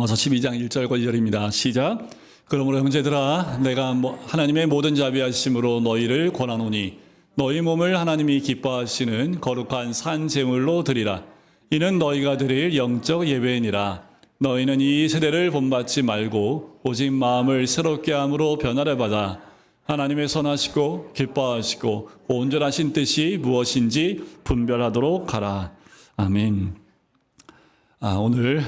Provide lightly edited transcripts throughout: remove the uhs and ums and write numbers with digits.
로마서 12장 1절과 2절입니다. 시작. 그러므로 형제들아 내가 하나님의 모든 자비하심으로 너희를 권하노니 너희 몸을 하나님이 기뻐하시는 거룩한 산 제물로 드리라. 이는 너희가 드릴 영적 예배이니라. 너희는 이 세대를 본받지 말고 오직 마음을 새롭게 함으로 변화를 받아 하나님의 선하시고 기뻐하시고 온전하신 뜻이 무엇인지 분별하도록 하라. 아멘. 오늘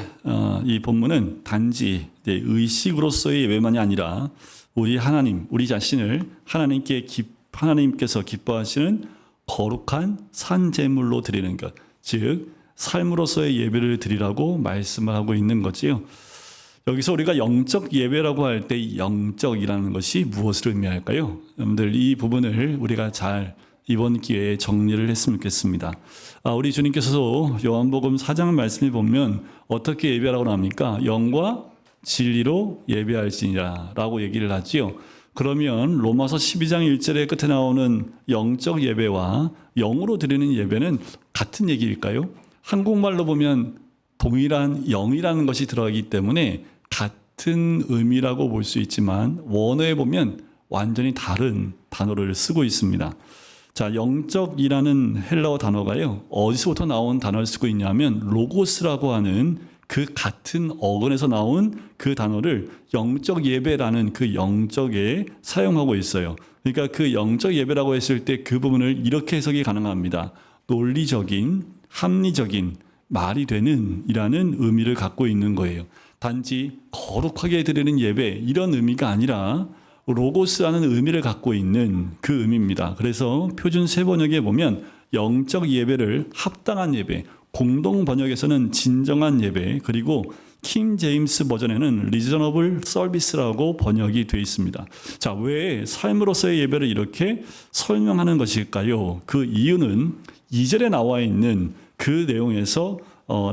이 본문은 단지 의식으로서의 예배만이 아니라 우리 하나님, 우리 자신을 하나님께서 기뻐하시는 거룩한 산제물로 드리는 것, 즉 삶으로서의 예배를 드리라고 말씀을 하고 있는 거지요. 여기서 우리가 영적 예배라고 할 때 영적이라는 것이 무엇을 의미할까요? 여러분들 이 부분을 우리가 잘 이번 기회에 정리를 했으면 좋겠습니다. 우리 주님께서도 요한복음 4장 말씀을 보면 어떻게 예배라고 합니까? 영과 진리로 예배할지니라 라고 얘기를 하지요. 그러면 로마서 12장 1절의 끝에 나오는 영적 예배와 영으로 드리는 예배는 같은 얘기일까요? 한국말로 보면 동일한 영이라는 것이 들어가기 때문에 같은 의미라고 볼 수 있지만 원어에 보면 완전히 다른 단어를 쓰고 있습니다. 자, 영적이라는 헬라어 단어가요, 어디서부터 나온 단어를 쓰고 있냐면 로고스라고 하는 그 같은 어근에서 나온 그 단어를 영적 예배라는 그 영적에 사용하고 있어요. 그러니까 그 영적 예배라고 했을 때 그 부분을 이렇게 해석이 가능합니다. 논리적인, 합리적인, 말이 되는 이라는 의미를 갖고 있는 거예요. 단지 거룩하게 드리는 예배 이런 의미가 아니라 로고스라는 의미를 갖고 있는 그 의미입니다. 그래서 표준 세번역에 보면 영적 예배를 합당한 예배, 공동 번역에서는 진정한 예배, 그리고 킹 제임스 버전에는 리저너블 서비스라고 번역이 되어 있습니다. 자, 왜 삶으로서의 예배를 이렇게 설명하는 것일까요? 그 이유는 2절에 나와 있는 그 내용에서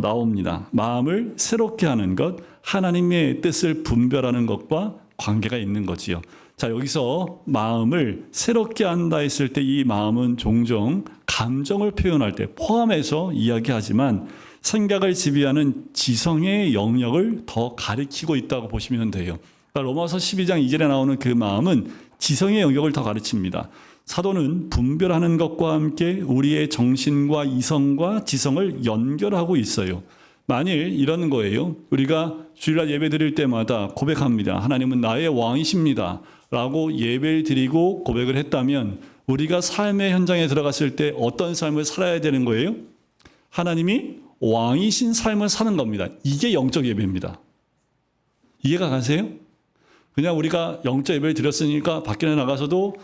나옵니다. 마음을 새롭게 하는 것, 하나님의 뜻을 분별하는 것과 관계가 있는 거지요. 자, 여기서 마음을 새롭게 한다 했을 때 이 마음은 종종 감정을 표현할 때 포함해서 이야기하지만 생각을 지배하는 지성의 영역을 더 가리키고 있다고 보시면 돼요. 그러니까 로마서 12장 2절에 나오는 그 마음은 지성의 영역을 더 가르칩니다. 사도는 분별하는 것과 함께 우리의 정신과 이성과 지성을 연결하고 있어요. 만일 이런 거예요. 우리가 주일날 예배 드릴 때마다 고백합니다. 하나님은 나의 왕이십니다 라고 예배를 드리고 고백을 했다면 우리가 삶의 현장에 들어갔을 때 어떤 삶을 살아야 되는 거예요? 하나님이 왕이신 삶을 사는 겁니다. 이게 영적 예배입니다. 이해가 가세요? 그냥 우리가 영적 예배를 드렸으니까 밖에 나가서도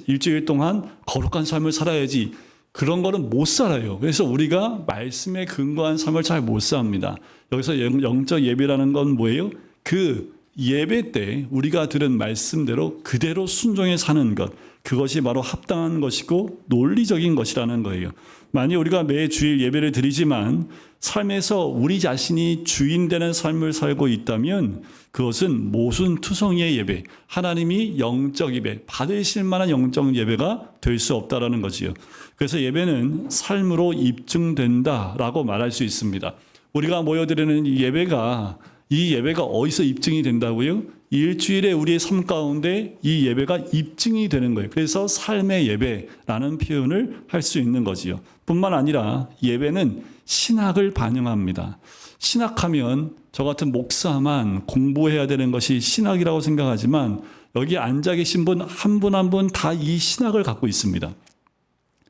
일주일 동안 거룩한 삶을 살아야지, 그런 거는 못 살아요. 그래서 우리가 말씀에 근거한 삶을 잘 못 삽니다. 여기서 영적 예배라는 건 뭐예요? 그 예배 때 우리가 들은 말씀대로 그대로 순종해 사는 것, 그것이 바로 합당한 것이고 논리적인 것이라는 거예요. 만약 우리가 매 주일 예배를 드리지만 삶에서 우리 자신이 주인 되는 삶을 살고 있다면 그것은 모순투성이의 예배, 하나님이 영적 예배, 받으실 만한 영적 예배가 될 수 없다라는 거지요. 그래서 예배는 삶으로 입증된다라고 말할 수 있습니다. 우리가 모여드리는 이 예배가 어디서 입증이 된다고요? 일주일에 우리의 삶 가운데 이 예배가 입증이 되는 거예요. 그래서 삶의 예배라는 표현을 할 수 있는 거지요. 뿐만 아니라 예배는 신학을 반영합니다. 신학하면 저 같은 목사만 공부해야 되는 것이 신학이라고 생각하지만 여기 앉아 계신 분 한 분 한 분 다 이 신학을 갖고 있습니다.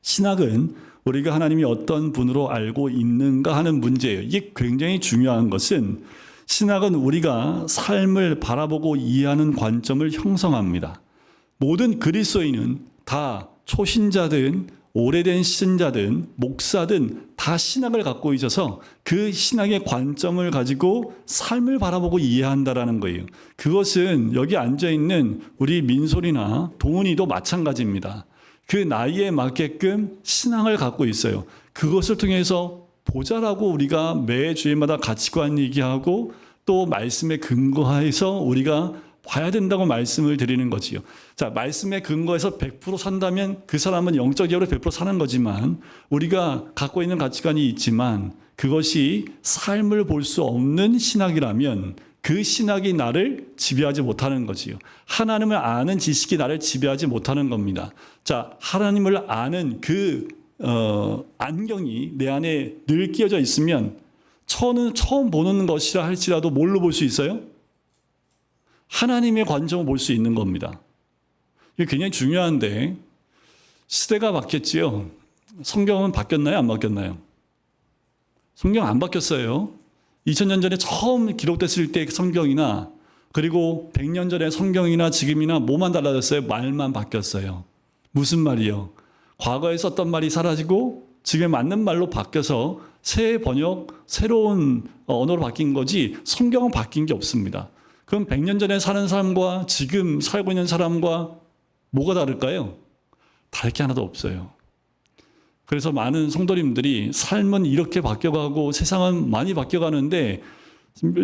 신학은 우리가 하나님이 어떤 분으로 알고 있는가 하는 문제예요. 이게 굉장히 중요한 것은 신학은 우리가 삶을 바라보고 이해하는 관점을 형성합니다. 모든 그리스도인은 다 초신자든 오래된 신자든 목사든 다 신학을 갖고 있어서 그 신학의 관점을 가지고 삶을 바라보고 이해한다라는 거예요. 그것은 여기 앉아있는 우리 민솔이나 동훈이도 마찬가지입니다. 그 나이에 맞게끔 신앙을 갖고 있어요. 그것을 통해서 보자라고 우리가 매 주일마다 가치관 얘기하고 또 말씀에 근거해서 우리가 봐야 된다고 말씀을 드리는 거지요. 자, 말씀에 근거해서 100% 산다면 그 사람은 영적으로 100% 사는 거지만 우리가 갖고 있는 가치관이 있지만 그것이 삶을 볼 수 없는 신학이라면 그 신학이 나를 지배하지 못하는 거지요. 하나님을 아는 지식이 나를 지배하지 못하는 겁니다. 자, 하나님을 아는 그 안경이 내 안에 늘 끼어져 있으면 처음 보는 것이라 할지라도 뭘로 볼 수 있어요? 하나님의 관점을 볼 수 있는 겁니다. 이게 굉장히 중요한데 시대가 바뀌었지요. 성경은 바뀌었나요? 안 바뀌었나요? 성경 안 바뀌었어요. 2000년 전에 처음 기록됐을 때 성경이나 그리고 100년 전에 성경이나 지금이나 뭐만 달라졌어요? 말만 바뀌었어요. 무슨 말이요? 과거에 썼던 말이 사라지고 지금 맞는 말로 바뀌어서 새 번역, 새로운 언어로 바뀐 거지 성경은 바뀐 게 없습니다. 그럼 100년 전에 사는 사람과 지금 살고 있는 사람과 뭐가 다를까요? 다를 게 하나도 없어요. 그래서 많은 성도님들이 삶은 이렇게 바뀌어가고 세상은 많이 바뀌어가는데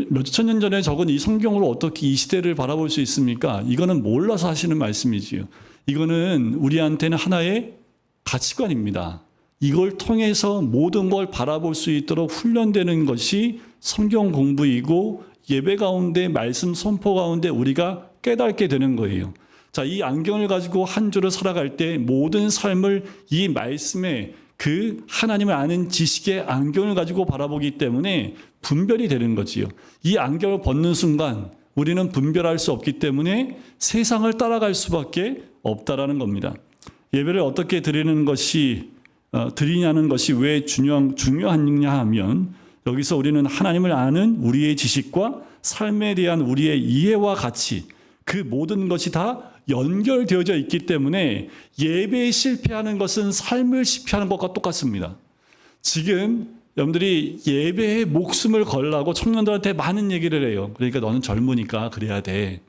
몇천 년 전에 적은 이 성경으로 어떻게 이 시대를 바라볼 수 있습니까? 이거는 몰라서 하시는 말씀이지요. 이거는 우리한테는 하나의 가치관입니다. 이걸 통해서 모든 걸 바라볼 수 있도록 훈련되는 것이 성경 공부이고 예배 가운데 말씀 선포 가운데 우리가 깨닫게 되는 거예요. 자, 이 안경을 가지고 한 주를 살아갈 때 모든 삶을 이 말씀에 그 하나님을 아는 지식의 안경을 가지고 바라보기 때문에 분별이 되는 거지요. 이 안경을 벗는 순간 우리는 분별할 수 없기 때문에 세상을 따라갈 수밖에 없다라는 겁니다. 예배를 어떻게 드리냐는 것이 왜 중요하냐 하면 여기서 우리는 하나님을 아는 우리의 지식과 삶에 대한 우리의 이해와 가치 그 모든 것이 다 연결되어져 있기 때문에 예배에 실패하는 것은 삶을 실패하는 것과 똑같습니다. 지금 여러분들이 예배에 목숨을 걸라고 청년들한테 많은 얘기를 해요. 그러니까 너는 젊으니까 그래야 돼.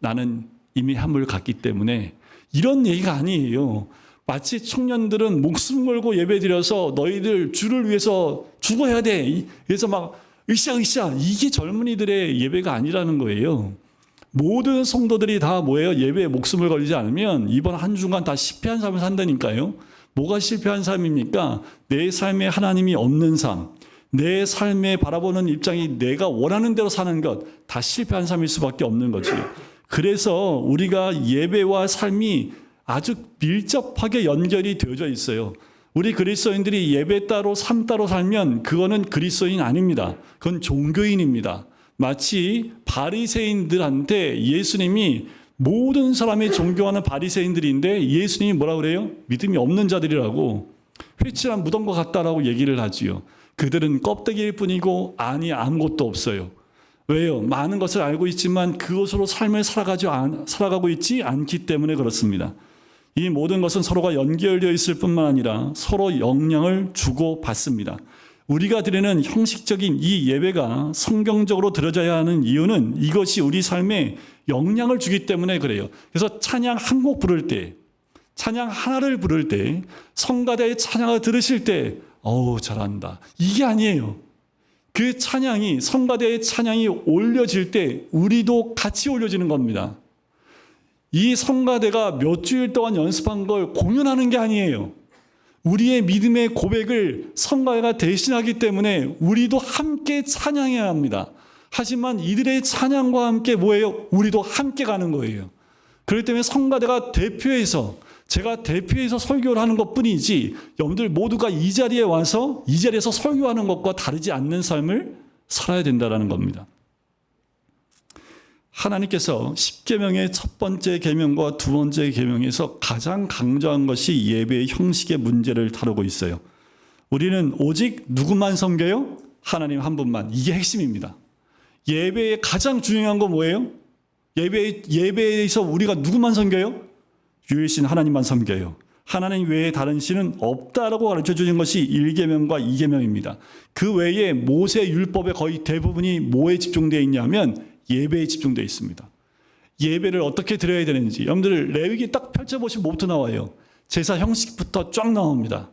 나는 이미 한물 갔기 때문에 이런 얘기가 아니에요. 마치 청년들은 목숨 걸고 예배 드려서 너희들 주를 위해서 죽어야 돼. 그래서 막 으쌰으쌰 이게 젊은이들의 예배가 아니라는 거예요. 모든 성도들이 다 뭐예요? 예배에 목숨을 걸지 않으면 이번 한 주간 다 실패한 삶을 산다니까요. 뭐가 실패한 삶입니까? 내 삶에 하나님이 없는 삶, 내 삶에 바라보는 입장이 내가 원하는 대로 사는 것, 다 실패한 삶일 수밖에 없는 거지. 그래서 우리가 예배와 삶이 아주 밀접하게 연결이 되어져 있어요. 우리 그리스도인들이 예배 따로 삶 따로 살면 그거는 그리스도인 아닙니다. 그건 종교인입니다. 마치 바리새인들한테 예수님이 모든 사람이 존경하는 바리새인들인데 예수님이 뭐라 그래요? 믿음이 없는 자들이라고 회칠한 무덤과 같다라고 얘기를 하지요. 그들은 껍데기일 뿐이고 안이 아무것도 없어요. 왜요? 많은 것을 알고 있지만 그것으로 삶을 살아가고 있지 않기 때문에 그렇습니다. 이 모든 것은 서로가 연결되어 있을 뿐만 아니라 서로 영향을 주고 받습니다. 우리가 드리는 형식적인 이 예배가 성경적으로 드려져야 하는 이유는 이것이 우리 삶에 영향을 주기 때문에 그래요. 그래서 찬양 한 곡 부를 때, 찬양 하나를 부를 때, 성가대의 찬양을 들으실 때 잘한다. 이게 아니에요. 그 찬양이 성가대의 찬양이 올려질 때 우리도 같이 올려지는 겁니다. 이 성가대가 몇 주일 동안 연습한 걸 공연하는 게 아니에요. 우리의 믿음의 고백을 성가대가 대신하기 때문에 우리도 함께 찬양해야 합니다. 하지만 이들의 찬양과 함께 뭐예요? 우리도 함께 가는 거예요. 그렇기 때문에 성가대가 제가 대표해서 설교를 하는 것뿐이지 여러분들 모두가 이 자리에 와서 이 자리에서 설교하는 것과 다르지 않는 삶을 살아야 된다는 겁니다. 하나님께서 십계명의 첫 번째 계명과 두 번째 계명에서 가장 강조한 것이 예배의 형식의 문제를 다루고 있어요. 우리는 오직 누구만 섬겨요? 하나님 한 분만. 이게 핵심입니다. 예배의 가장 중요한 건 뭐예요? 예배에서 우리가 누구만 섬겨요? 유일신 하나님만 섬겨요. 하나님 외에 다른 신은 없다라고 가르쳐 주신 것이 1계명과 2계명입니다. 그 외에 모세 율법의 거의 대부분이 뭐에 집중되어 있냐면 예배에 집중되어 있습니다. 예배를 어떻게 드려야 되는지 여러분들 레위기 딱 펼쳐보시면 뭐부터 나와요? 제사 형식부터 쫙 나옵니다.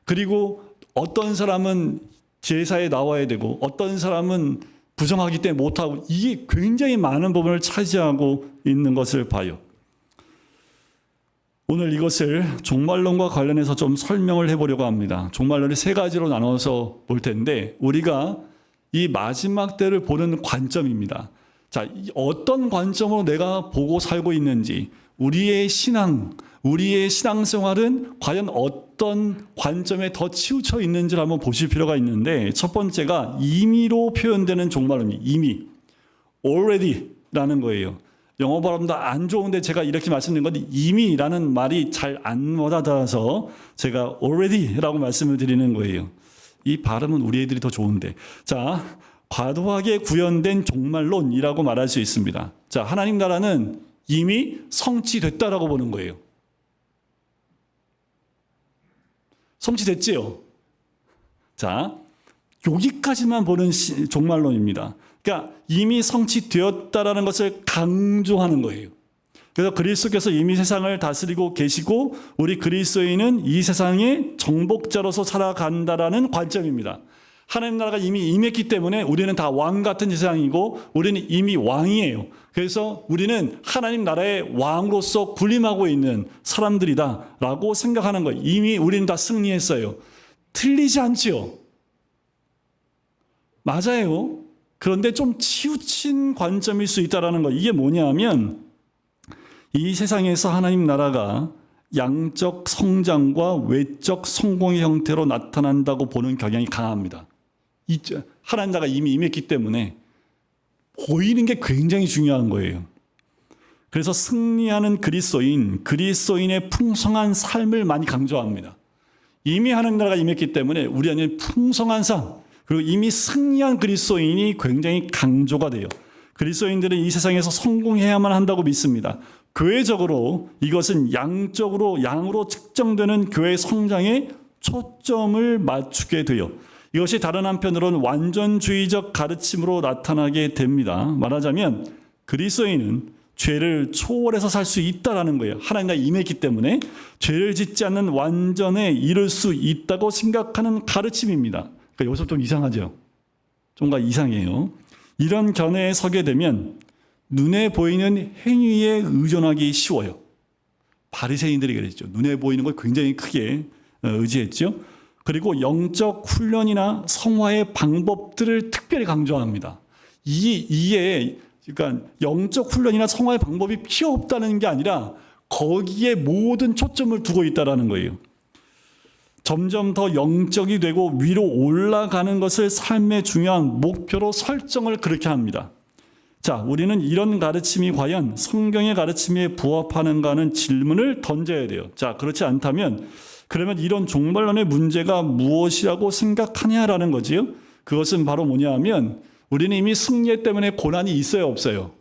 그리고 어떤 사람은 제사에 나와야 되고 어떤 사람은 부정하기 때문에 못하고 이게 굉장히 많은 부분을 차지하고 있는 것을 봐요. 오늘 이것을 종말론과 관련해서 좀 설명을 해보려고 합니다. 종말론을 세 가지로 나눠서 볼 텐데 우리가 이 마지막 때를 보는 관점입니다. 자, 어떤 관점으로 내가 보고 살고 있는지, 우리의 신앙생활은 과연 어떤 관점에 더 치우쳐 있는지를 한번 보실 필요가 있는데, 첫 번째가 임의로 표현되는 종말론이 이미, already라는 거예요. 영어 발음도 안 좋은데 제가 이렇게 말씀드린 건 이미라는 말이 잘 안 와닿아서 제가 already라고 말씀을 드리는 거예요. 이 발음은 우리 애들이 더 좋은데. 자, 과도하게 구현된 종말론이라고 말할 수 있습니다. 자, 하나님 나라는 이미 성취됐다라고 보는 거예요. 성취됐지요? 자, 여기까지만 보는 종말론입니다. 그러니까 이미 성취되었다라는 것을 강조하는 거예요. 그래서 그리스도께서 이미 세상을 다스리고 계시고 우리 그리스도인은 이 세상의 정복자로서 살아간다라는 관점입니다. 하나님 나라가 이미 임했기 때문에 우리는 다 왕 같은 세상이고 우리는 이미 왕이에요. 그래서 우리는 하나님 나라의 왕으로서 군림하고 있는 사람들이다라고 생각하는 거예요. 이미 우리는 다 승리했어요. 틀리지 않지요? 맞아요. 그런데 좀 치우친 관점일 수 있다는 거. 이게 뭐냐면 이 세상에서 하나님 나라가 양적 성장과 외적 성공의 형태로 나타난다고 보는 경향이 강합니다. 하나님 나라가 이미 임했기 때문에 보이는 게 굉장히 중요한 거예요. 그래서 승리하는 그리스도인의 풍성한 삶을 많이 강조합니다. 이미 하나님 나라가 임했기 때문에 우리 안에 풍성한 삶, 그리고 이미 승리한 그리스도인이 굉장히 강조가 돼요. 그리스도인들은 이 세상에서 성공해야만 한다고 믿습니다. 교회적으로 이것은 양으로 측정되는 교회 성장에 초점을 맞추게 돼요. 이것이 다른 한편으로는 완전주의적 가르침으로 나타나게 됩니다. 말하자면 그리스도인은 죄를 초월해서 살 수 있다라는 거예요. 하나님 나라에 임했기 때문에 죄를 짓지 않는 완전에 이를 수 있다고 생각하는 가르침입니다. 그러니까 여기서 좀 이상하죠? 좀가 이상해요. 이런 견해에 서게 되면 눈에 보이는 행위에 의존하기 쉬워요. 바리새인들이 그랬죠. 눈에 보이는 걸 굉장히 크게 의지했죠. 그리고 영적 훈련이나 성화의 방법들을 특별히 강조합니다. 그러니까 영적 훈련이나 성화의 방법이 필요 없다는 게 아니라 거기에 모든 초점을 두고 있다는 거예요. 점점 더 영적이 되고 위로 올라가는 것을 삶의 중요한 목표로 설정을 그렇게 합니다. 자, 우리는 이런 가르침이 과연 성경의 가르침에 부합하는가 하는 질문을 던져야 돼요. 자, 그렇지 않다면 그러면 이런 종말론의 문제가 무엇이라고 생각하냐라는 거지요. 그것은 바로 뭐냐면 우리는 이미 승리 때문에 고난이 있어요, 없어요?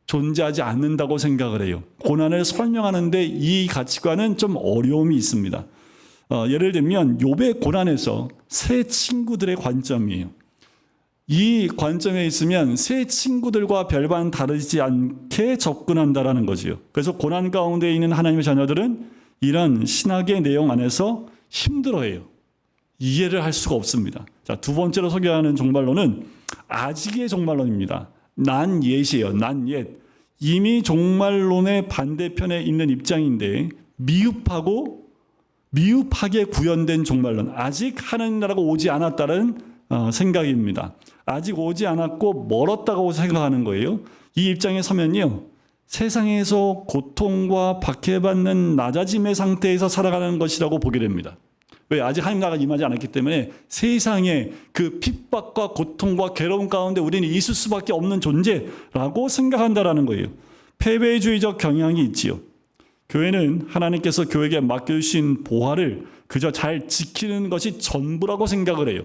존재하지 않는다고 생각을 해요. 고난을 설명하는데 이 가치관은 좀 어려움이 있습니다. 예를 들면 욥의 고난에서 새 친구들의 관점이에요. 이 관점에 있으면 새 친구들과 별반 다르지 않게 접근한다라는 거지요. 그래서 고난 가운데 있는 하나님의 자녀들은 이런 신학의 내용 안에서 힘들어해요. 이해를 할 수가 없습니다. 자, 두 번째로 소개하는 종말론은 아직의 종말론입니다. 난 옛이에요. 난 옛. 이미 종말론의 반대편에 있는 입장인데 미흡하게 구현된 종말론. 아직 하나님 나라가 오지 않았다는 생각입니다. 아직 오지 않았고 멀었다고 생각하는 거예요. 이 입장에 서면요. 세상에서 고통과 박해받는 낮아짐의 상태에서 살아가는 것이라고 보게 됩니다. 왜? 아직 하나님 나라가 임하지 않았기 때문에 세상의 그 핍박과 고통과 괴로움 가운데 우리는 있을 수밖에 없는 존재라고 생각한다라는 거예요. 패배주의적 경향이 있지요. 교회는 하나님께서 교회에게 맡겨주신 보화를 그저 잘 지키는 것이 전부라고 생각을 해요.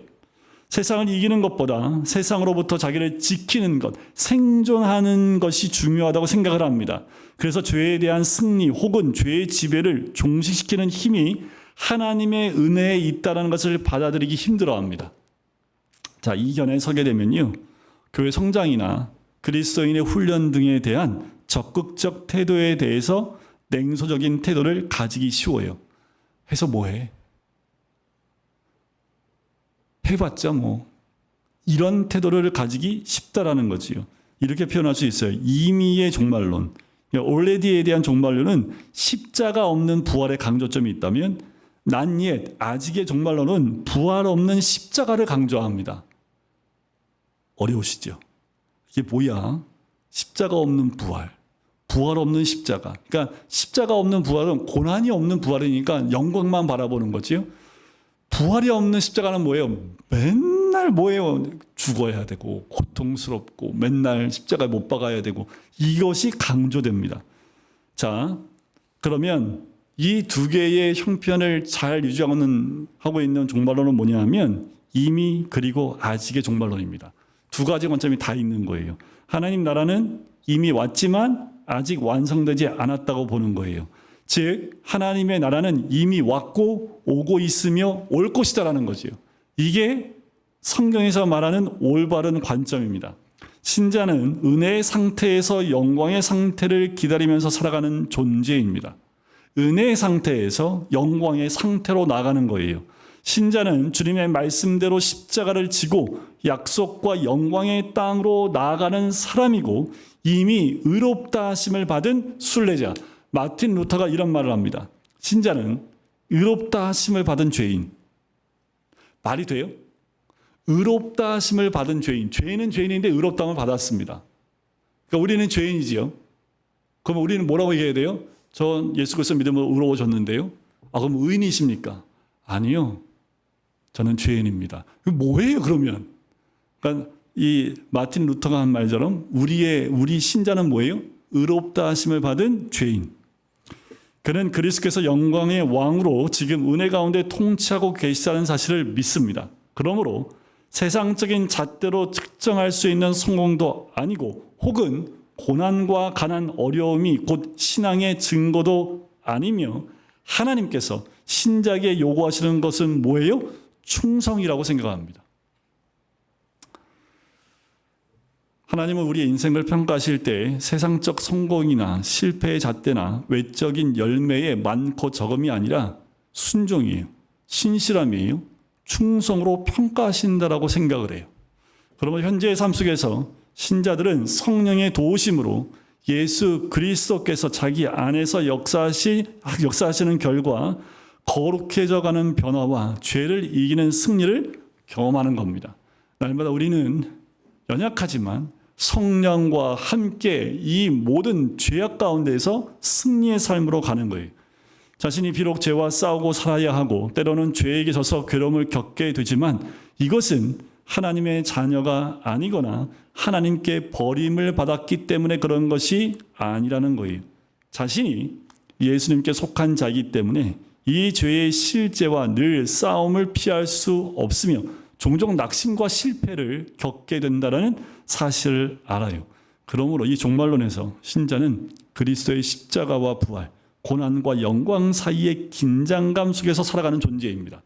세상을 이기는 것보다 세상으로부터 자기를 지키는 것, 생존하는 것이 중요하다고 생각을 합니다. 그래서 죄에 대한 승리 혹은 죄의 지배를 종식시키는 힘이 하나님의 은혜에 있다는 것을 받아들이기 힘들어합니다. 자, 이 견해에 서게 되면요, 교회 성장이나 그리스도인의 훈련 등에 대한 적극적 태도에 대해서 냉소적인 태도를 가지기 쉬워요. 해서 뭐해? 해봤자 뭐. 이런 태도를 가지기 쉽다라는 거지요. 이렇게 표현할 수 있어요. 이미의 종말론. already에 대한 종말론은 십자가 없는 부활의 강조점이 있다면 난 옛, 아직의 종말론은 부활 없는 십자가를 강조합니다. 어려우시죠? 이게 뭐야? 십자가 없는 부활, 부활 없는 십자가. 그러니까 십자가 없는 부활은 고난이 없는 부활이니까 영광만 바라보는 거지요. 부활이 없는 십자가는 뭐예요? 맨날 뭐예요? 죽어야 되고 고통스럽고 맨날 십자가에 못 박아야 되고 이것이 강조됩니다. 자, 그러면 이 두 개의 형편을 잘 하고 있는 종말론은 뭐냐면 이미 그리고 아직의 종말론입니다. 두 가지 관점이 다 있는 거예요. 하나님 나라는 이미 왔지만 아직 완성되지 않았다고 보는 거예요. 즉 하나님의 나라는 이미 왔고 오고 있으며 올 것이다라는 거죠. 이게 성경에서 말하는 올바른 관점입니다. 신자는 은혜의 상태에서 영광의 상태를 기다리면서 살아가는 존재입니다. 은혜의 상태에서 영광의 상태로 나가는 거예요. 신자는 주님의 말씀대로 십자가를 지고 약속과 영광의 땅으로 나아가는 사람이고 이미 의롭다 하심을 받은 순례자. 마틴 루터가 이런 말을 합니다. 신자는 의롭다 하심을 받은 죄인. 말이 돼요? 의롭다 하심을 받은 죄인. 죄인은 죄인인데 의롭다함을 받았습니다. 그러니까 우리는 죄인이지요. 그럼 우리는 뭐라고 얘기해야 돼요? 전 예수 그리스도 믿음으로 의로워졌는데요. 그럼 의인이십니까? 아니요. 저는 죄인입니다. 뭐예요 그러면? 그러니까 이 마틴 루터가 한 말처럼 우리 신자는 뭐예요? 의롭다 하심을 받은 죄인. 그는 그리스도께서 영광의 왕으로 지금 은혜 가운데 통치하고 계시다는 사실을 믿습니다. 그러므로 세상적인 잣대로 측정할 수 있는 성공도 아니고 혹은 고난과 가난 어려움이 곧 신앙의 증거도 아니며 하나님께서 신자에게 요구하시는 것은 뭐예요? 충성이라고 생각합니다. 하나님은 우리의 인생을 평가하실 때 세상적 성공이나 실패의 잣대나 외적인 열매의 많고 적음이 아니라 순종이에요. 신실함이에요. 충성으로 평가하신다라고 생각을 해요. 그러면 현재의 삶 속에서 신자들은 성령의 도우심으로 예수 그리스도께서 자기 안에서 역사하시는 결과 거룩해져가는 변화와 죄를 이기는 승리를 경험하는 겁니다. 날마다 우리는 연약하지만 성령과 함께 이 모든 죄악 가운데에서 승리의 삶으로 가는 거예요. 자신이 비록 죄와 싸우고 살아야 하고 때로는 죄에게 져서 괴로움을 겪게 되지만 이것은 하나님의 자녀가 아니거나 하나님께 버림을 받았기 때문에 그런 것이 아니라는 거예요. 자신이 예수님께 속한 자이기 때문에 이 죄의 실제와 늘 싸움을 피할 수 없으며 종종 낙심과 실패를 겪게 된다는 사실을 알아요. 그러므로 이 종말론에서 신자는 그리스도의 십자가와 부활, 고난과 영광 사이의 긴장감 속에서 살아가는 존재입니다.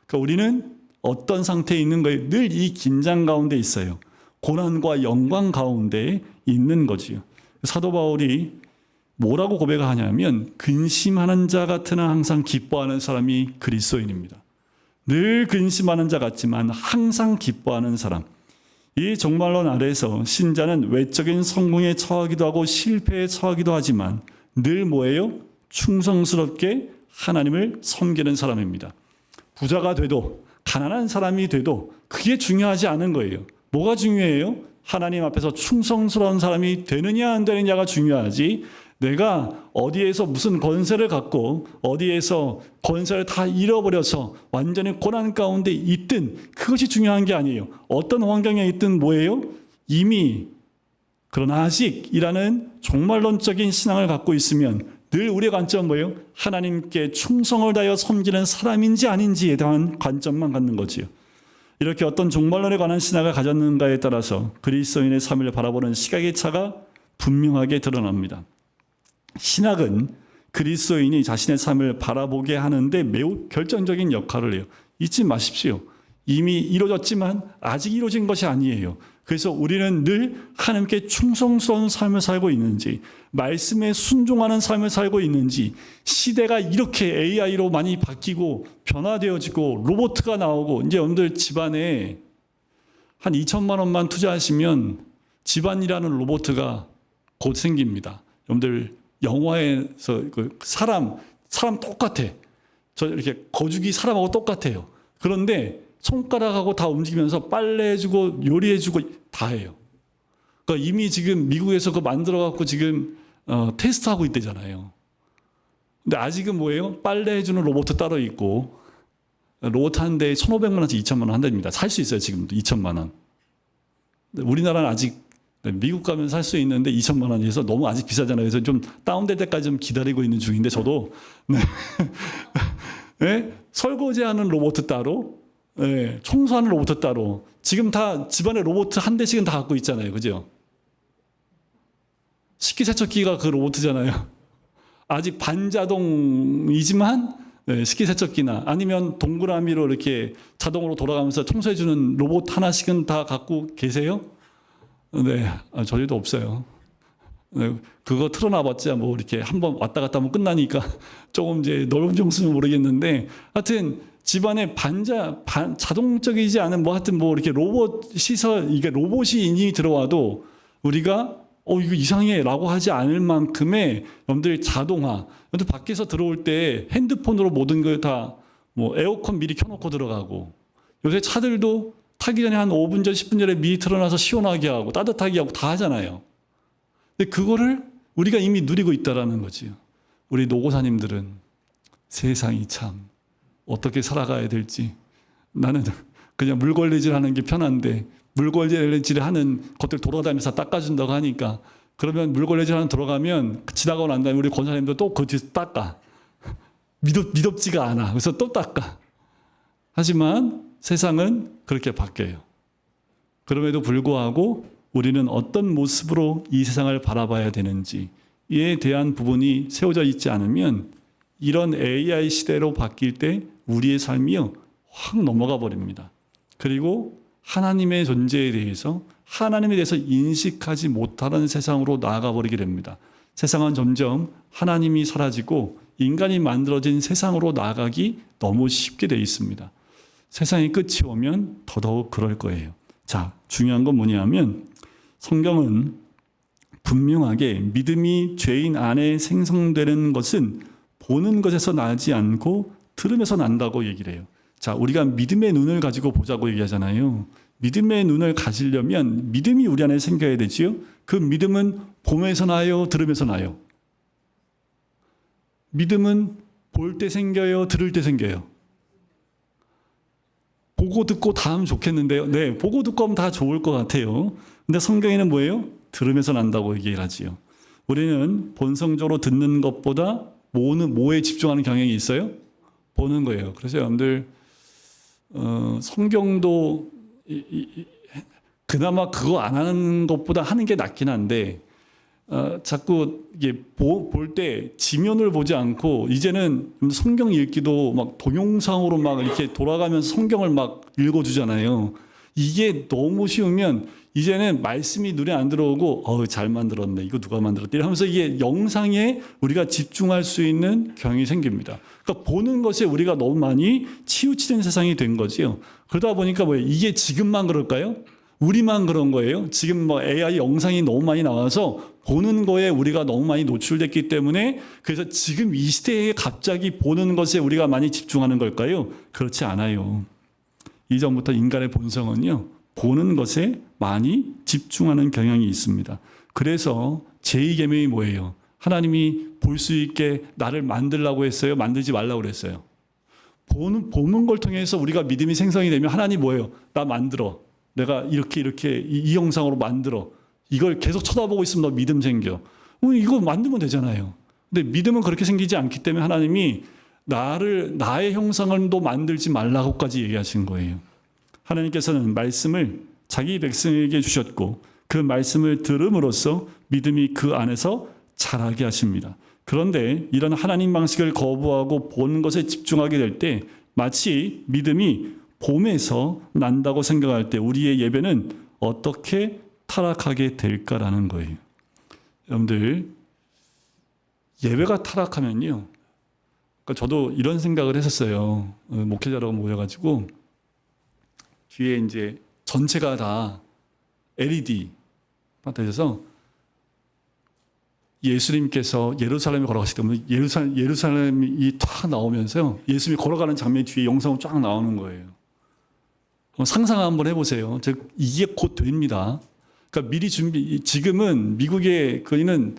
그러니까 우리는 어떤 상태에 있는 거예요? 늘 이 긴장 가운데 있어요. 고난과 영광 가운데 있는 거지요. 사도 바울이 뭐라고 고백하냐면 근심하는 자 같으나 항상 기뻐하는 사람이 그리스도인입니다. 늘 근심하는 자 같지만 항상 기뻐하는 사람. 이 종말론 아래에서 신자는 외적인 성공에 처하기도 하고 실패에 처하기도 하지만 늘 뭐예요? 충성스럽게 하나님을 섬기는 사람입니다. 부자가 돼도 가난한 사람이 돼도 그게 중요하지 않은 거예요. 뭐가 중요해요? 하나님 앞에서 충성스러운 사람이 되느냐 안 되느냐가 중요하지 내가 어디에서 무슨 권세를 갖고 어디에서 권세를 다 잃어버려서 완전히 고난 가운데 있든 그것이 중요한 게 아니에요. 어떤 환경에 있든 뭐예요? 이미 그러나 아직이라는 종말론적인 신앙을 갖고 있으면 늘 우리의 관점은 뭐예요? 하나님께 충성을 다하여 섬기는 사람인지 아닌지에 대한 관점만 갖는 거지요. 이렇게 어떤 종말론에 관한 신학을 가졌는가에 따라서 그리스도인의 삶을 바라보는 시각의 차가 분명하게 드러납니다. 신학은 그리스도인이 자신의 삶을 바라보게 하는데 매우 결정적인 역할을 해요. 잊지 마십시오. 이미 이루어졌지만 아직 이루어진 것이 아니에요. 그래서 우리는 늘 하나님께 충성스러운 삶을 살고 있는지, 말씀에 순종하는 삶을 살고 있는지, 시대가 이렇게 AI로 많이 바뀌고 변화되어지고 로봇가 나오고 이제 여러분들 집안에 한 2천만 원만 투자하시면 집안이라는 로봇가 곧 생깁니다. 여러분들 영화에서 사람 똑같아. 저 이렇게 거주기 사람하고 똑같아요. 그런데 손가락하고 다 움직이면서 빨래해주고 요리해주고 다 해요. 그러니까 이미 지금 미국에서 그거 만들어갖고 지금 테스트하고 있대잖아요. 근데 아직은 뭐예요? 빨래해주는 로봇 따로 있고 로봇 한 대에 1,500만 원에서 2천만 원 한답니다. 살 수 있어요. 지금도 2천만 원. 우리나라는 아직 미국 가면 살 수 있는데 2천만 원이어서 너무 아직 비싸잖아요. 그래서 좀 다운될 때까지 좀 기다리고 있는 중인데 저도 네. 네? 설거지하는 로봇 따로, 네. 청소하는 로봇 따로. 지금 다 집안에 로봇 한 대씩은 다 갖고 있잖아요. 그죠? 식기세척기가 그 로봇이잖아요. 아직 반자동이지만 네, 식기세척기나 아니면 동그라미로 이렇게 자동으로 돌아가면서 청소해주는 로봇 하나씩은 다 갖고 계세요? 네, 저희도 없어요. 네, 그거 틀어놔봤자 뭐 이렇게 한번 왔다 갔다 하면 끝나니까 조금 이제 넓은 정수는 모르겠는데 하여튼 집안에 자동적이지 않은 뭐 하여튼 뭐 이렇게 로봇 시설, 이게 로봇이 이미 들어와도 우리가 이거 이상해 라고 하지 않을 만큼의 여러분들 자동화. 여러분들 밖에서 들어올 때 핸드폰으로 모든 걸 다 뭐 에어컨 미리 켜놓고 들어가고 요새 차들도 타기 전에 한 5분 전, 10분 전에 미리 틀어놔서 시원하게 하고 따뜻하게 하고 다 하잖아요. 근데 그거를 우리가 이미 누리고 있다라는 거지요. 우리 노고사님들은 세상이 참 어떻게 살아가야 될지 나는 그냥 물걸레질 하는 게 편한데 물걸레질 하는 것들 돌아다니면서 닦아준다고 하니까 그러면 물걸레질 하는 들어가면 지나가고 난 다음에 우리 권사님도 또 그 뒤에서 닦아. 미덥지가 않아. 그래서 또 닦아. 하지만 세상은 그렇게 바뀌어요. 그럼에도 불구하고 우리는 어떤 모습으로 이 세상을 바라봐야 되는지에 대한 부분이 세워져 있지 않으면 이런 AI 시대로 바뀔 때 우리의 삶이요 확 넘어가 버립니다. 그리고 하나님의 존재에 대해서 하나님에 대해서 인식하지 못하는 세상으로 나아가 버리게 됩니다. 세상은 점점 하나님이 사라지고 인간이 만들어진 세상으로 나아가기 너무 쉽게 되어 있습니다. 세상의 끝이 오면 더더욱 그럴 거예요. 자, 중요한 건 뭐냐면 성경은 분명하게 믿음이 죄인 안에 생성되는 것은 보는 것에서 나지 않고 들으면서 난다고 얘기를 해요. 자, 우리가 믿음의 눈을 가지고 보자고 얘기하잖아요. 믿음의 눈을 가지려면 믿음이 우리 안에 생겨야 되지요. 그 믿음은 보면서 나요, 들으면서 나요. 믿음은 볼 때 생겨요, 들을 때 생겨요. 보고 듣고 다 하면 좋겠는데요. 네, 보고 듣고 하면 다 좋을 것 같아요. 근데 성경에는 뭐예요? 들으면서 난다고 얘기를 하지요. 우리는 본성적으로 듣는 것보다 뭐에 집중하는 경향이 있어요? 보는 거예요. 그래서 여러분들 성경도 그나마 그거 안 하는 것보다 하는 게 낫긴 한데 자꾸 이게 볼 때 지면을 보지 않고 이제는 성경 읽기도 막 동영상으로 막 이렇게 돌아가면서 성경을 막 읽어주잖아요. 이게 너무 쉬우면 이제는 말씀이 눈에 안 들어오고 잘 만들었네. 이거 누가 만들었대? 하면서 이게 영상에 우리가 집중할 수 있는 경향이 생깁니다. 그러니까 보는 것에 우리가 너무 많이 치우치는 세상이 된 거지요. 그러다 보니까 뭐예요? 이게 지금만 그럴까요? 우리만 그런 거예요. 지금 뭐 AI 영상이 너무 많이 나와서 보는 거에 우리가 너무 많이 노출됐기 때문에 그래서 지금 이 시대에 갑자기 보는 것에 우리가 많이 집중하는 걸까요? 그렇지 않아요. 이전부터 인간의 본성은요, 보는 것에 많이 집중하는 경향이 있습니다. 그래서 제2계명이 뭐예요? 하나님이 볼 수 있게 나를 만들라고 했어요? 만들지 말라고 그랬어요? 보는 걸 통해서 우리가 믿음이 생성이 되면 하나님 뭐예요? 나 만들어. 내가 이렇게 이 형상으로 만들어. 이걸 계속 쳐다보고 있으면 너 믿음 생겨. 이거 만들면 되잖아요. 근데 믿음은 그렇게 생기지 않기 때문에 하나님이 나의 형상을도 만들지 말라고까지 얘기하신 거예요. 하나님께서는 말씀을 자기 백성에게 주셨고 그 말씀을 들음으로써 믿음이 그 안에서 자라게 하십니다. 그런데 이런 하나님 방식을 거부하고 보는 것에 집중하게 될 때 마치 믿음이 봄에서 난다고 생각할 때 우리의 예배는 어떻게 타락하게 될까라는 거예요. 여러분들 예배가 타락하면요. 그러니까 저도 이런 생각을 했었어요. 목회자라고 모여가지고 뒤에 이제 전체가 다 LED가 되셔서 예수님께서 예루살렘에 걸어가시기 때문에 예루살렘이 탁 나오면서요. 예수님이 걸어가는 장면이 뒤에 영상으로 쫙 나오는 거예요. 상상 한번 해보세요. 즉 이게 곧 됩니다. 그러니까 미리 지금은 미국의 거기는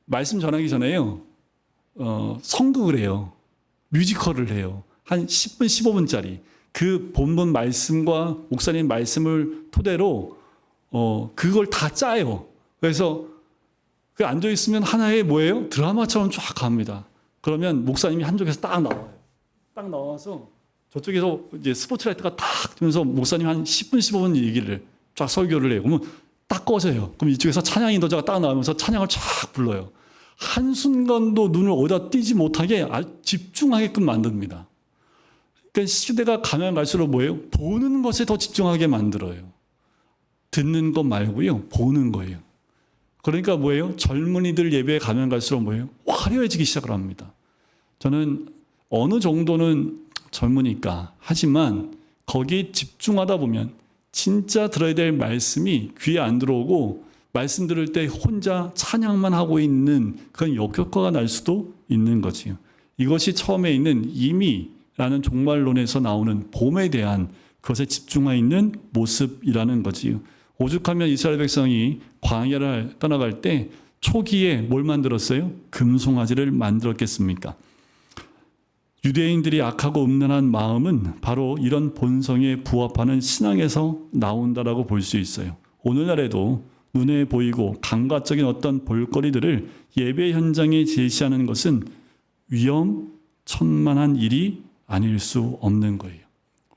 말씀 전하기 전에요. 성극을 해요. 뮤지컬을 해요. 한 10분, 15분짜리. 그 본문 말씀과 목사님 말씀을 토대로 그걸 다 짜요. 그래서 그 앉아 있으면 하나의 뭐예요? 드라마처럼 쫙 갑니다. 그러면 목사님이 한쪽에서 딱 나와요. 딱 나와서 저쪽에서 이제 스포트라이트가 탁 뜨면서 목사님 한 10분, 15분 얘기를 쫙 설교를 해요. 그러면 딱 꺼져요. 그럼 이쪽에서 찬양 인도자가 딱 나오면서 찬양을 쫙 불러요. 한순간도 눈을 어디다 띄지 못하게 집중하게끔 만듭니다. 그러니까 시대가 가면 갈수록 뭐예요? 보는 것에 더 집중하게 만들어요. 듣는 것 말고요. 보는 거예요. 그러니까 뭐예요? 젊은이들 예배에 가면 갈수록 뭐예요? 화려해지기 시작을 합니다. 저는 어느 정도는 젊으니까 하지만 거기에 집중하다 보면 진짜 들어야 될 말씀이 귀에 안 들어오고 말씀 들을 때 혼자 찬양만 하고 있는 그런 역효과가 날 수도 있는 거지요. 이것이 처음에 있는 임의라는 종말론에서 나오는 봄에 대한 그것에 집중하여 있는 모습이라는 거지요. 오죽하면 이스라엘 백성이 광야를 떠나갈 때 초기에 뭘 만들었어요? 금송아지를 만들었겠습니까? 유대인들이 악하고 음란한 마음은 바로 이런 본성에 부합하는 신앙에서 나온다라고 볼 수 있어요. 오늘날에도 눈에 보이고 감각적인 어떤 볼거리들을 예배 현장에 제시하는 것은 위험천만한 일이 아닐 수 없는 거예요.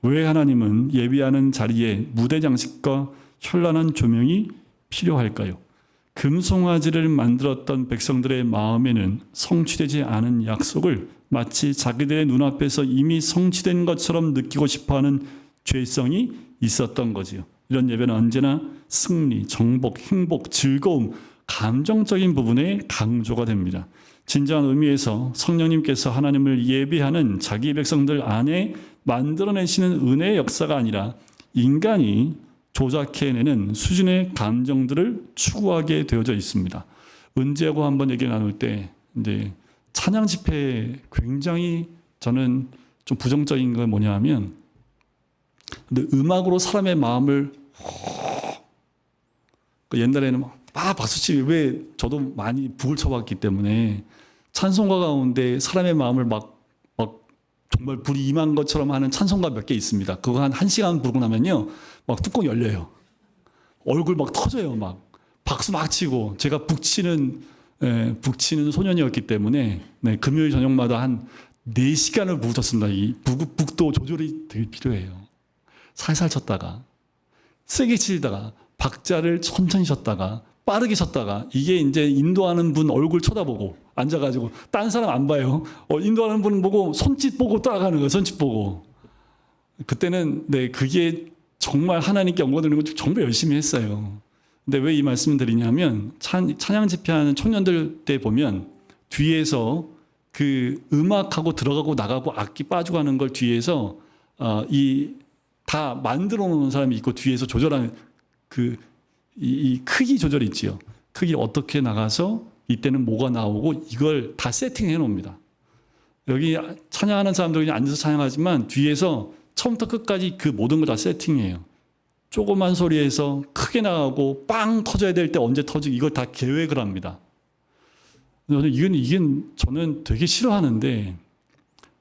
왜 하나님은 예배하는 자리에 무대 장식과 현란한 조명이 필요할까요? 금송아지를 만들었던 백성들의 마음에는 성취되지 않은 약속을 마치 자기들의 눈앞에서 이미 성취된 것처럼 느끼고 싶어하는 죄성이 있었던 거지요. 이런 예배는 언제나 승리, 정복, 행복, 즐거움, 감정적인 부분에 강조가 됩니다. 진정한 의미에서 성령님께서 하나님을 예배하는 자기 백성들 안에 만들어내시는 은혜의 역사가 아니라 인간이 조작해내는 수준의 감정들을 추구하게 되어져 있습니다. 은지하고 한번 얘기 나눌 때 이제 찬양 집회에 굉장히 저는 좀 부정적인 건 뭐냐 하면 근데 음악으로 사람의 마음을 옛날에는 막 박수치기 왜 저도 많이 북을 쳐봤기 때문에 찬송가 가운데 사람의 마음을 막 정말 불이 임한 것처럼 하는 찬송가 몇 개 있습니다. 그거 한 1시간 부르고 나면요 막 뚜껑 열려요. 얼굴 막 터져요. 막 박수 막 치고 제가 북치는 소년이었기 때문에 금요일 저녁마다 한 4시간을 북 쳤습니다. 이 북도 조절이 되게 필요해요. 살살 쳤다가 세게 치다가 박자를 천천히 쳤다가 빠르게 쳤다가 이게 이제 인도하는 분 얼굴 쳐다보고 앉아가지고 딴 사람 안 봐요. 인도하는 분 보고 손짓 보고 따라가는 거예요. 손짓 보고. 그때는 그게 정말 하나님께 영광 드리는 걸 정말 열심히 했어요. 근데 왜 이 말씀을 드리냐면 찬양 집회하는 청년들 때 보면 뒤에서 그 음악하고 들어가고 나가고 악기 빠지고 하는 걸 뒤에서 다 만들어 놓는 사람이 있고 뒤에서 조절하는 이 크기 조절이 있지요. 크기 어떻게 나가서 이때는 뭐가 나오고 이걸 다 세팅해 놓습니다. 여기 찬양하는 사람들 그냥 앉아서 찬양하지만 뒤에서 처음부터 끝까지 그 모든 걸 다 세팅해요. 조그만 소리에서 크게 나가고 빵 터져야 될 때 언제 터지고 이걸 다 계획을 합니다. 저는 되게 싫어하는데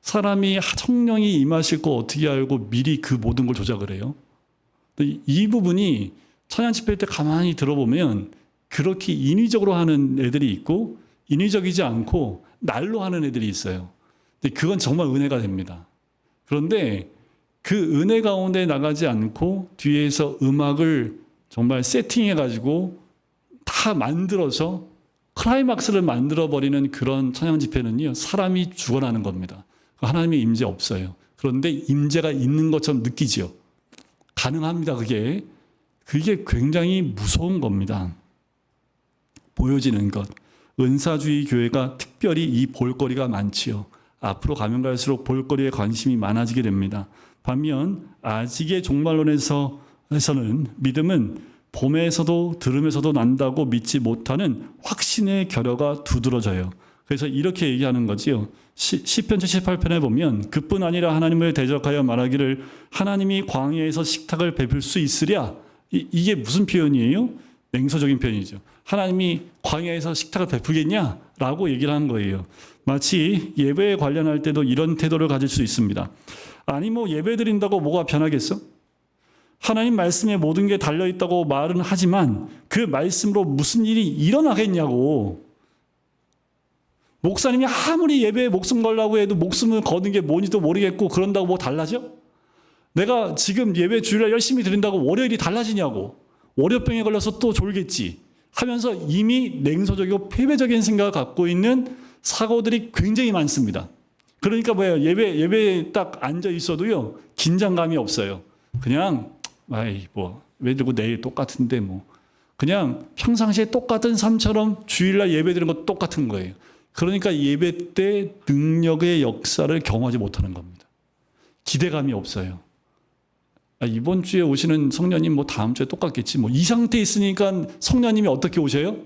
사람이 성령이 임하실 거 어떻게 알고 미리 그 모든 걸 조작을 해요? 이 부분이 찬양 집회 때 가만히 들어보면 그렇게 인위적으로 하는 애들이 있고 인위적이지 않고 날로 하는 애들이 있어요. 근데 그건 정말 은혜가 됩니다. 그런데 그 은혜 가운데 나가지 않고 뒤에서 음악을 정말 세팅해가지고 다 만들어서 클라이막스를 만들어버리는 그런 찬양 집회는요, 사람이 죽어나는 겁니다. 하나님의 임재 없어요. 그런데 임재가 있는 것처럼 느끼지요. 가능합니다, 그게. 그게 굉장히 무서운 겁니다. 보여지는 것. 은사주의 교회가 특별히 이 볼거리가 많지요. 앞으로 가면 갈수록 볼거리에 관심이 많아지게 됩니다. 반면 아직의 종말론에서는 믿음은 봄에서도 들음에서도 난다고 믿지 못하는 확신의 결여가 두드러져요. 그래서 이렇게 얘기하는 거지요. 시편 78편에 보면 그뿐 아니라 하나님을 대적하여 말하기를 하나님이 광야에서 식탁을 베풀 수 있으랴. 이게 무슨 표현이에요? 냉소적인 표현이죠. 하나님이 광야에서 식탁을 베풀겠냐라고 얘기를 하는 거예요. 마치 예배에 관련할 때도 이런 태도를 가질 수 있습니다. 아니 뭐 예배 드린다고 뭐가 변하겠어? 하나님 말씀에 모든 게 달려있다고 말은 하지만 그 말씀으로 무슨 일이 일어나겠냐고. 목사님이 아무리 예배에 목숨 걸라고 해도 목숨을 거는 게 뭔지도 모르겠고 그런다고 뭐 달라져? 내가 지금 예배 주일날 열심히 드린다고 월요일이 달라지냐고. 월요병에 걸려서 또 졸겠지 하면서 이미 냉소적이고 패배적인 생각을 갖고 있는 사고들이 굉장히 많습니다. 그러니까 뭐예요? 예배에 딱 앉아 있어도요 긴장감이 없어요. 그냥 왜 들고 내일 똑같은데 뭐 그냥 평상시에 똑같은 삶처럼 주일날 예배 드리는 거 똑같은 거예요. 그러니까 예배 때 능력의 역사를 경험하지 못하는 겁니다. 기대감이 없어요. 이번 주에 오시는 성령님 뭐 다음 주에 똑같겠지. 뭐 이 상태에 있으니까 성령님이 어떻게 오셔요?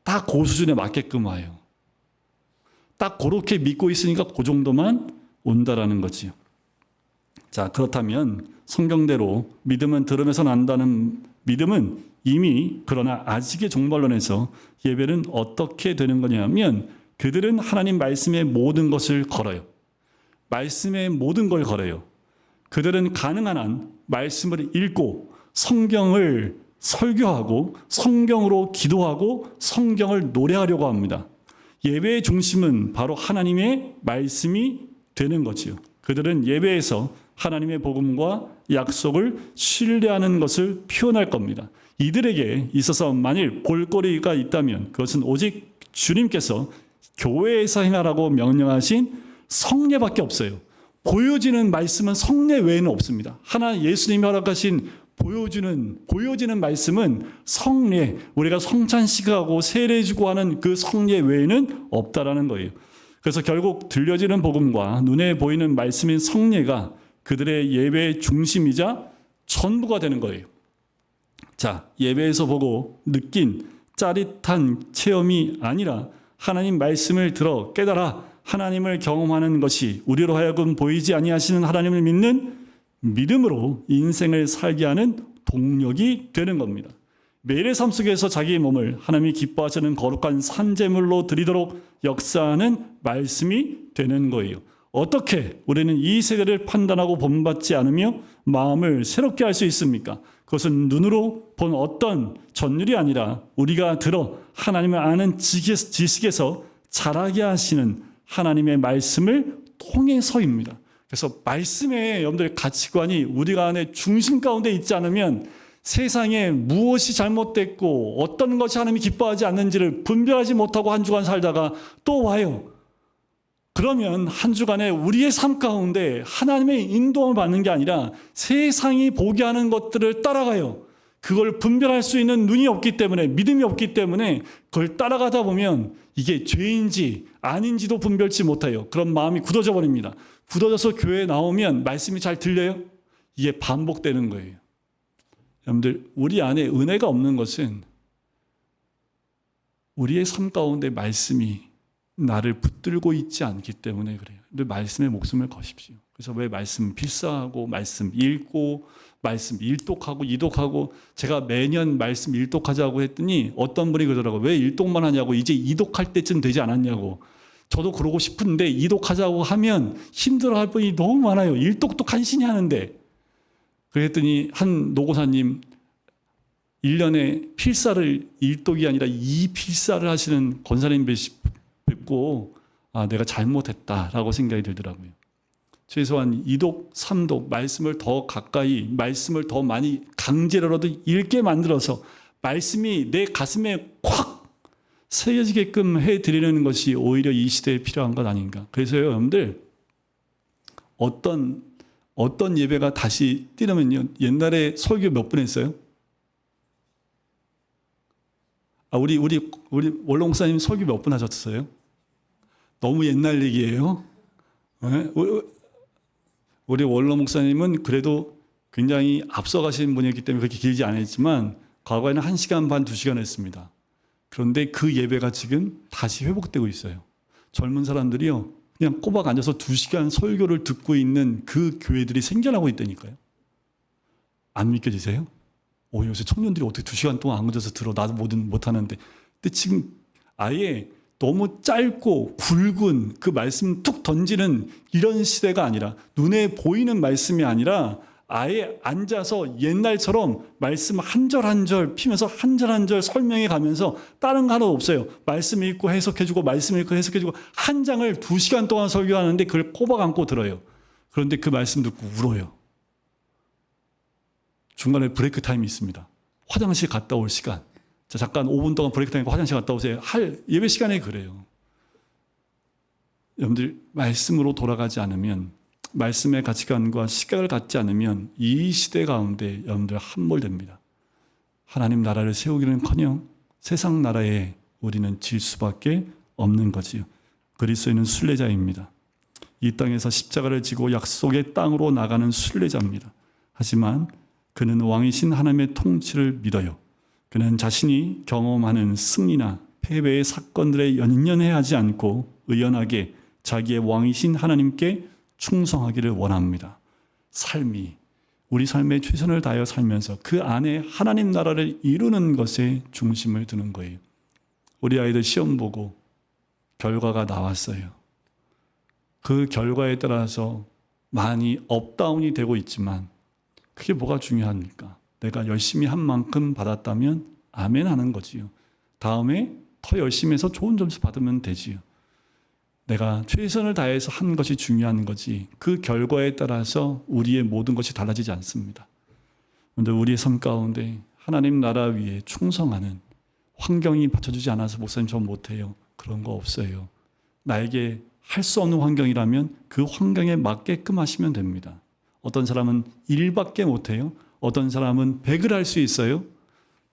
딱 그 수준에 맞게끔 와요. 딱 그렇게 믿고 있으니까 그 정도만 온다라는 거지요. 자, 그렇다면 성경대로 믿음은 들음에서 난다는 믿음은 이미 그러나 아직의 종말론에서 예배는 어떻게 되는 거냐면 그들은 하나님 말씀의 모든 것을 걸어요. 말씀의 모든 걸 걸어요. 그들은 가능한 한 말씀을 읽고 성경을 설교하고 성경으로 기도하고 성경을 노래하려고 합니다. 예배의 중심은 바로 하나님의 말씀이 되는 거지요. 그들은 예배에서 하나님의 복음과 약속을 신뢰하는 것을 표현할 겁니다. 이들에게 있어서 만일 볼거리가 있다면 그것은 오직 주님께서 교회에서 행하라고 명령하신 성례밖에 없어요. 보여지는 말씀은 성례 외에는 없습니다. 예수님이 허락하신 보여지는 말씀은 성례, 우리가 성찬식하고 세례주고 하는 그 성례 외에는 없다라는 거예요. 그래서 결국 들려지는 복음과 눈에 보이는 말씀인 성례가 그들의 예배의 중심이자 전부가 되는 거예요. 자, 예배에서 보고 느낀 짜릿한 체험이 아니라 하나님 말씀을 들어 깨달아 하나님을 경험하는 것이 우리로 하여금 보이지 아니하시는 하나님을 믿는 믿음으로 인생을 살게 하는 동력이 되는 겁니다. 매일의 삶 속에서 자기의 몸을 하나님이 기뻐하시는 거룩한 산제물로 드리도록 역사하는 말씀이 되는 거예요. 어떻게 우리는 이 세대를 판단하고 본받지 않으며 마음을 새롭게 할 수 있습니까? 그것은 눈으로 본 어떤 전율이 아니라 우리가 들어 하나님을 아는 지식에서 자라게 하시는 하나님의 말씀을 통해서입니다. 그래서 말씀의 여러분들 가치관이 우리가 안에 중심 가운데 있지 않으면 세상에 무엇이 잘못됐고 어떤 것이 하나님이 기뻐하지 않는지를 분별하지 못하고 한 주간 살다가 또 와요. 그러면 한 주간에 우리의 삶 가운데 하나님의 인도를 받는 게 아니라 세상이 보게 하는 것들을 따라가요. 그걸 분별할 수 있는 눈이 없기 때문에, 믿음이 없기 때문에 그걸 따라가다 보면 이게 죄인지 아닌지도 분별치 못해요. 그런 마음이 굳어져 버립니다. 굳어져서 교회에 나오면 말씀이 잘 들려요? 이게 반복되는 거예요. 여러분들, 우리 안에 은혜가 없는 것은 우리의 삶 가운데 말씀이 나를 붙들고 있지 않기 때문에 그래요. 근데 말씀에 목숨을 거십시오. 그래서 왜 말씀 필사하고 말씀 읽고 말씀 일독하고 이독하고, 제가 매년 말씀 일독하자고 했더니 어떤 분이 그러더라고요. 왜 일독만 하냐고, 이제 이독할 때쯤 되지 않았냐고. 저도 그러고 싶은데 이독하자고 하면 힘들어할 분이 너무 많아요. 일독도 간신히 하는데. 그랬더니 한 노고사님 1년에 필사를 일독이 아니라 2필사를 하시는 권사님 뵙고 내가 잘못했다라고 생각이 들더라고요. 최소한 2독, 3독 말씀을 더 가까이, 말씀을 더 많이 강제로라도 읽게 만들어서 말씀이 내 가슴에 콱 새겨지게끔 해드리는 것이 오히려 이 시대에 필요한 것 아닌가. 그래서요, 여러분들, 어떤 예배가 다시 뛰려면요, 옛날에 설교 몇 분 했어요? 우리 원로 목사님 설교 몇 분 하셨어요? 너무 옛날 얘기예요. 네? 우리 원로 목사님은 그래도 굉장히 앞서가신 분이었기 때문에 그렇게 길지 않았지만 과거에는 1시간 반, 2시간 했습니다. 그런데 그 예배가 지금 다시 회복되고 있어요. 젊은 사람들이요, 그냥 꼬박 앉아서 2시간 설교를 듣고 있는 그 교회들이 생겨나고 있다니까요. 안 믿겨지세요? 요새 청년들이 어떻게 2시간 동안 앉아서 들어? 나도 못하는데. 근데 지금 아예 너무 짧고 굵은 그 말씀 툭 던지는 이런 시대가 아니라, 눈에 보이는 말씀이 아니라 아예 앉아서 옛날처럼 말씀 한 절 한 절 피면서 한 절 한 절 설명해 가면서 다른 거 하나도 없어요. 말씀 읽고 해석해주고 말씀 읽고 해석해주고 한 장을 2시간 동안 설교하는데 그걸 꼬박 안고 들어요. 그런데 그 말씀 듣고 울어요. 중간에 브레이크 타임이 있습니다. 화장실 갔다 올 시간. 자, 잠깐 5분 동안 브레이크 타임 화장실 갔다 오세요. 예배 시간에 그래요. 여러분들, 말씀으로 돌아가지 않으면, 말씀의 가치관과 시각을 갖지 않으면 이 시대 가운데 여러분들 함몰됩니다. 하나님 나라를 세우기는커녕 세상 나라에 우리는 질 수밖에 없는 거지요. 그리스도인은 순례자입니다. 이 땅에서 십자가를 지고 약속의 땅으로 나가는 순례자입니다. 하지만 그는 왕이신 하나님의 통치를 믿어요. 그는 자신이 경험하는 승리나 패배의 사건들에 연연해하지 않고 의연하게 자기의 왕이신 하나님께 충성하기를 원합니다. 삶이, 우리 삶에 최선을 다하여 살면서 그 안에 하나님 나라를 이루는 것에 중심을 두는 거예요. 우리 아이들 시험 보고 결과가 나왔어요. 그 결과에 따라서 많이 업다운이 되고 있지만 그게 뭐가 중요합니까? 내가 열심히 한 만큼 받았다면 아멘 하는 거지요. 다음에 더 열심히 해서 좋은 점수 받으면 되지요. 내가 최선을 다해서 한 것이 중요한 거지, 그 결과에 따라서 우리의 모든 것이 달라지지 않습니다. 그런데 우리의 삶 가운데 하나님 나라 위에 충성하는, 환경이 받쳐주지 않아서 목사님 저 못해요, 그런 거 없어요. 나에게 할 수 없는 환경이라면 그 환경에 맞게끔 하시면 됩니다. 어떤 사람은 1밖에 못해요. 어떤 사람은 100을 할 수 있어요.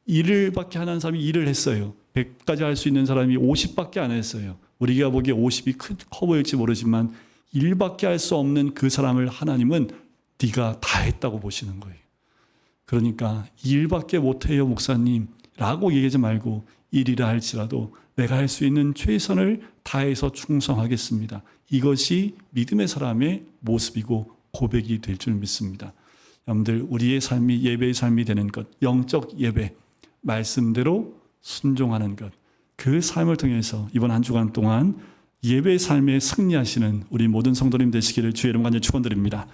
1밖에 하는 사람이 1을 했어요. 100까지 할 수 있는 사람이 50밖에 안 했어요. 우리가 보기에 50이 커 보일지 모르지만 1밖에 할 수 없는 그 사람을 하나님은 네가 다 했다고 보시는 거예요. 그러니까 1밖에 못해요 목사님 라고 얘기하지 말고 1이라 할지라도 내가 할 수 있는 최선을 다해서 충성하겠습니다. 이것이 믿음의 사람의 모습이고 고백이 될 줄 믿습니다. 여러분들, 우리의 삶이 예배의 삶이 되는 것, 영적 예배, 말씀대로 순종하는 것, 그 삶을 통해서 이번 한 주간 동안 예배의 삶에 승리하시는 우리 모든 성도님 되시기를 주의 이름 간절히 축원드립니다.